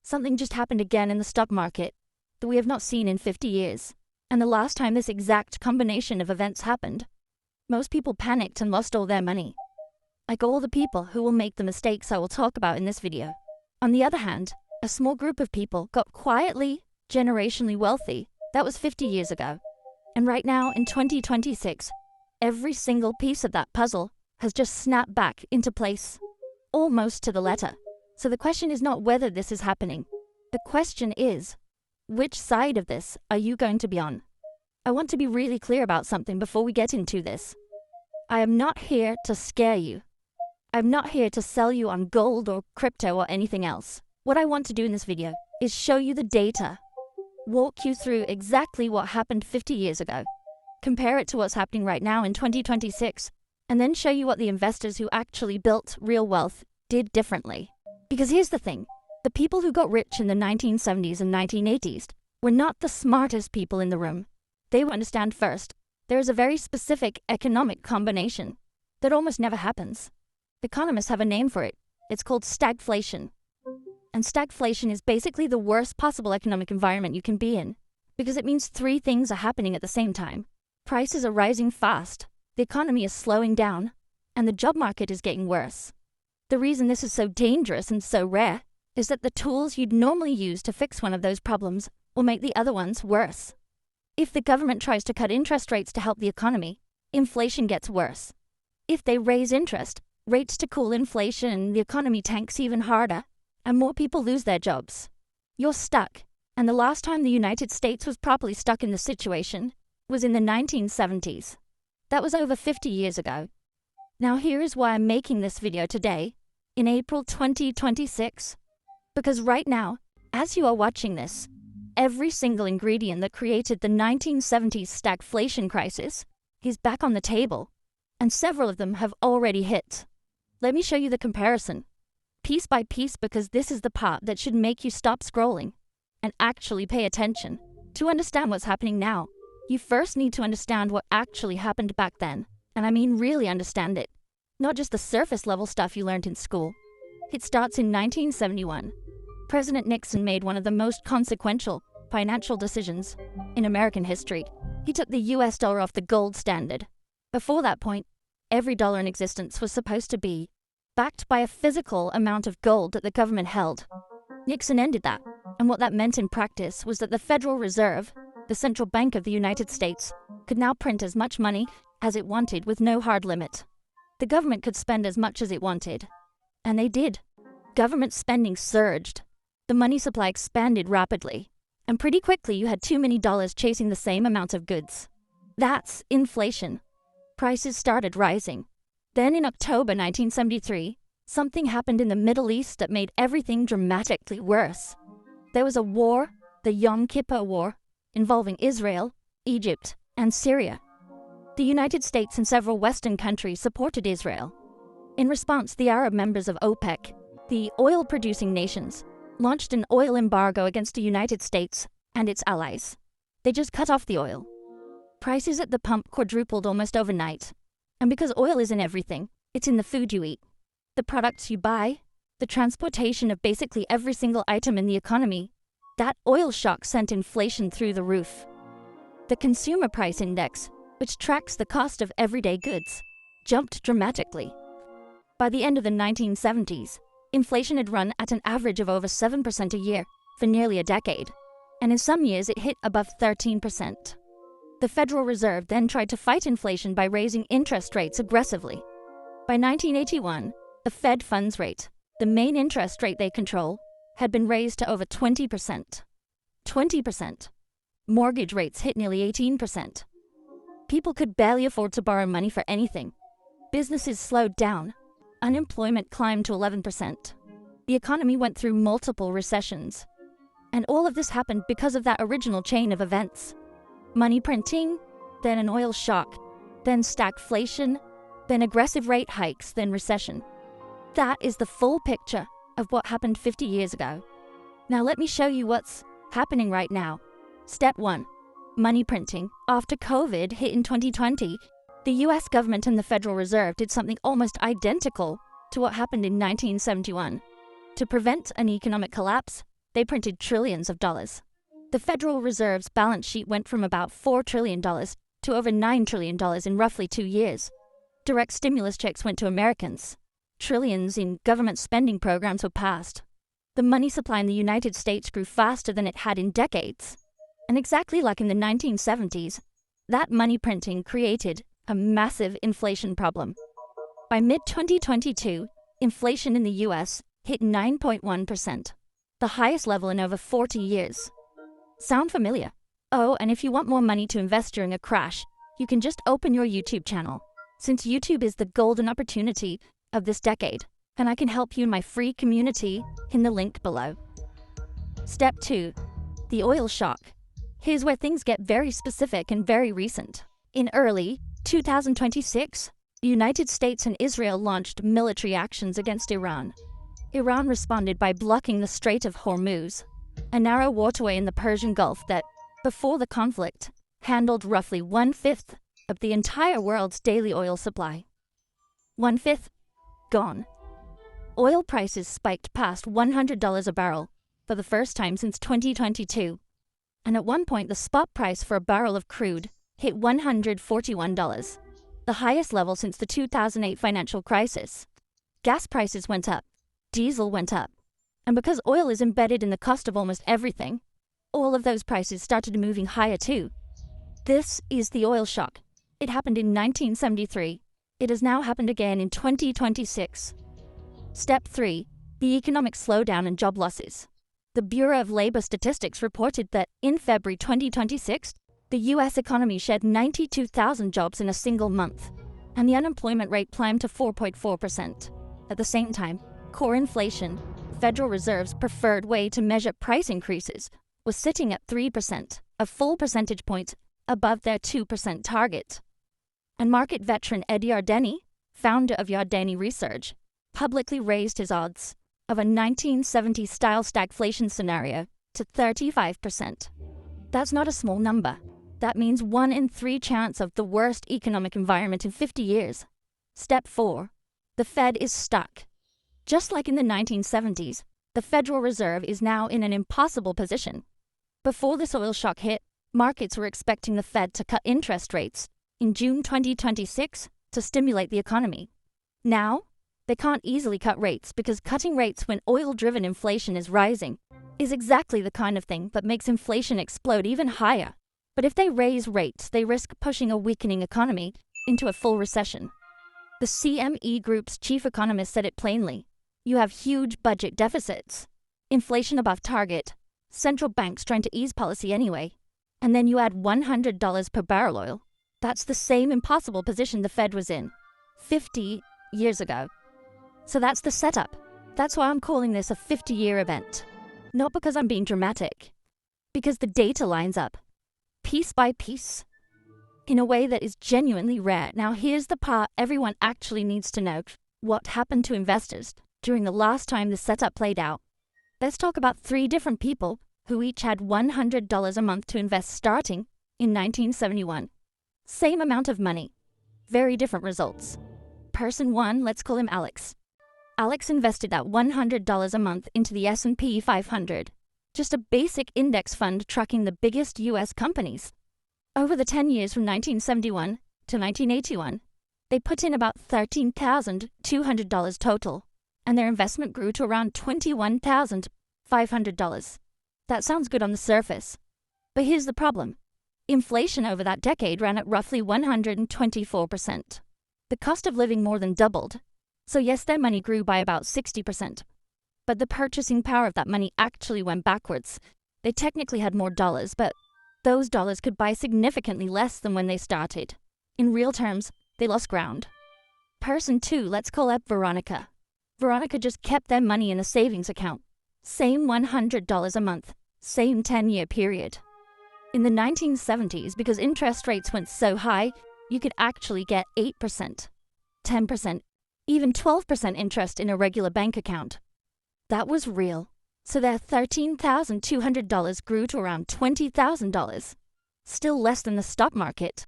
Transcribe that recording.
Something just happened again in the stock market that we have not seen in 50 years. And the last time this exact combination of events happened, most people panicked and lost all their money. Like all the people who will make the mistakes I will talk about in this video. On the other hand, a small group of people got quietly, generationally wealthy. That was 50 years ago. And right now, in 2026, every single piece of that puzzle has just snapped back into place, almost to the letter. So the question is not whether this is happening. The question is, which side of this are you going to be on? I want to be really clear about something before we get into this. I am not here to scare you. I'm not here to sell you on gold or crypto or anything else. What I want to do in this video is show you the data, walk you through exactly what happened 50 years ago, compare it to what's happening right now in 2026, and then show you what the investors who actually built real wealth did differently. Because here's the thing, the people who got rich in the 1970s and 1980s were not the smartest people in the room. They would understand first, there is a very specific economic combination that almost never happens. Economists have a name for it. It's called stagflation. And stagflation is basically the worst possible economic environment you can be in, because it means three things are happening at the same time. Prices are rising fast, the economy is slowing down, and the job market is getting worse. The reason this is so dangerous and so rare is that the tools you'd normally use to fix one of those problems will make the other ones worse. If the government tries to cut interest rates to help the economy, inflation gets worse. If they raise interest rates to cool inflation, the economy tanks even harder, and more people lose their jobs. You're stuck, and the last time the United States was properly stuck in this situation was in the 1970s. That was over 50 years ago. Now here is why I'm making this video today, in April 2026, because right now, as you are watching this, every single ingredient that created the 1970s stagflation crisis is back on the table, and several of them have already hit. Let me show you the comparison, piece by piece, because this is the part that should make you stop scrolling and actually pay attention. To understand what's happening now, you first need to understand what actually happened back then. And I mean really understand it, not just the surface level stuff you learned in school. It starts in 1971. President Nixon made one of the most consequential financial decisions in American history. He took the US dollar off the gold standard. Before that point, every dollar in existence was supposed to be backed by a physical amount of gold that the government held. Nixon ended that, and what that meant in practice was that the Federal Reserve, the central bank of the United States, could now print as much money as it wanted with no hard limit. The government could spend as much as it wanted, and they did. Government spending surged. The money supply expanded rapidly, and pretty quickly you had too many dollars chasing the same amount of goods. That's inflation. Prices started rising. Then in October 1973, something happened in the Middle East that made everything dramatically worse. There was a war, the Yom Kippur War, involving Israel, Egypt, and Syria. The United States and several Western countries supported Israel. In response, the Arab members of OPEC, the oil-producing nations, launched an oil embargo against the United States and its allies. They just cut off the oil. Prices at the pump quadrupled almost overnight. And because oil isn't everything, it's in the food you eat, the products you buy, the transportation of basically every single item in the economy. That oil shock sent inflation through the roof. The Consumer Price Index, which tracks the cost of everyday goods, jumped dramatically. By the end of the 1970s, inflation had run at an average of over 7% a year for nearly a decade, and in some years it hit above 13%. The Federal Reserve then tried to fight inflation by raising interest rates aggressively. By 1981, the Fed funds rate, the main interest rate they control, had been raised to over 20%. 20%. Mortgage rates hit nearly 18%. People could barely afford to borrow money for anything. Businesses slowed down. Unemployment climbed to 11%. The economy went through multiple recessions. And all of this happened because of that original chain of events. Money printing, then an oil shock, then stagflation, then aggressive rate hikes, then recession. That is the full picture of what happened 50 years ago. Now let me show you what's happening right now. Step 1. Money printing. After COVID hit in 2020, the US government and the Federal Reserve did something almost identical to what happened in 1971. To prevent an economic collapse, They printed trillions of dollars. The Federal Reserve's balance sheet went from about $4 trillion to over $9 trillion in roughly 2 years. Direct stimulus checks went to Americans. Trillions in government spending programs were passed. The money supply in the United States grew faster than it had in decades. And exactly like in the 1970s, that money printing created a massive inflation problem. By mid-2022, inflation in the US hit 9.1%, the highest level in over 40 years. Sound familiar? Oh, and if you want more money to invest during a crash, you can just open your YouTube channel, since YouTube is the golden opportunity of this decade, and I can help you in my free community in the link below. Step 2. The oil shock. Here's where things get very specific and very recent. In early 2026, the United States and Israel launched military actions against Iran. Iran responded by blocking the Strait of Hormuz, a narrow waterway in the Persian Gulf that, before the conflict, handled roughly 1/5 of the entire world's daily oil supply. 1/5 gone. Oil prices spiked past $100 a barrel for the first time since 2022. And at one point, the spot price for a barrel of crude hit $141, the highest level since the 2008 financial crisis. Gas prices went up, diesel went up, and because oil is embedded in the cost of almost everything, all of those prices started moving higher too. This is the oil shock. It happened in 1973. It has now happened again in 2026. Step 3. The economic slowdown and job losses. The Bureau of Labor Statistics reported that in February 2026, the U.S. economy shed 92,000 jobs in a single month, and the unemployment rate climbed to 4.4%. At the same time, core inflation, the Federal Reserve's preferred way to measure price increases, was sitting at 3%, a full percentage point above their 2% target. And market veteran Ed Yardeni, founder of Yardeni Research, publicly raised his odds of a 1970s-style stagflation scenario to 35%. That's not a small number. That means 1 in 3 chance of the worst economic environment in 50 years. Step 4. The Fed is stuck. Just like in the 1970s, the Federal Reserve is now in an impossible position. Before this oil shock hit, markets were expecting the Fed to cut interest rates in June 2026 to stimulate the economy. Now, they can't easily cut rates because cutting rates when oil-driven inflation is rising is exactly the kind of thing that makes inflation explode even higher. But if they raise rates, they risk pushing a weakening economy into a full recession. The CME Group's chief economist said it plainly. You have huge budget deficits, inflation above target, central banks trying to ease policy anyway, and then you add $100 per barrel oil. That's the same impossible position the Fed was in 50 years ago. So that's the setup. That's why I'm calling this a 50-year event. Not because I'm being dramatic, because the data lines up, piece by piece, in a way that is genuinely rare. Now here's the part everyone actually needs to know. What happened to investors during the last time the setup played out? Let's talk about 3 different people who each had $100 a month to invest starting in 1971. Same amount of money, very different results. Person 1, let's call him Alex. Alex invested that $100 a month into the S&P 500, just a basic index fund tracking the biggest US companies. Over the 10 years from 1971 to 1981, they put in about $13,200 total, and their investment grew to around $21,500. That sounds good on the surface, but here's the problem. Inflation over that decade ran at roughly 124%. The cost of living more than doubled. So yes, their money grew by about 60%. But the purchasing power of that money actually went backwards. They technically had more dollars, but those dollars could buy significantly less than when they started. In real terms, they lost ground. Person 2, let's call up Veronica. Veronica just kept their money in a savings account. Same $100 a month, same 10-year period. In the 1970s, because interest rates went so high, you could actually get 8%, 10%, even 12% interest in a regular bank account. That was real. So their $13,200 grew to around $20,000. Still less than the stock market,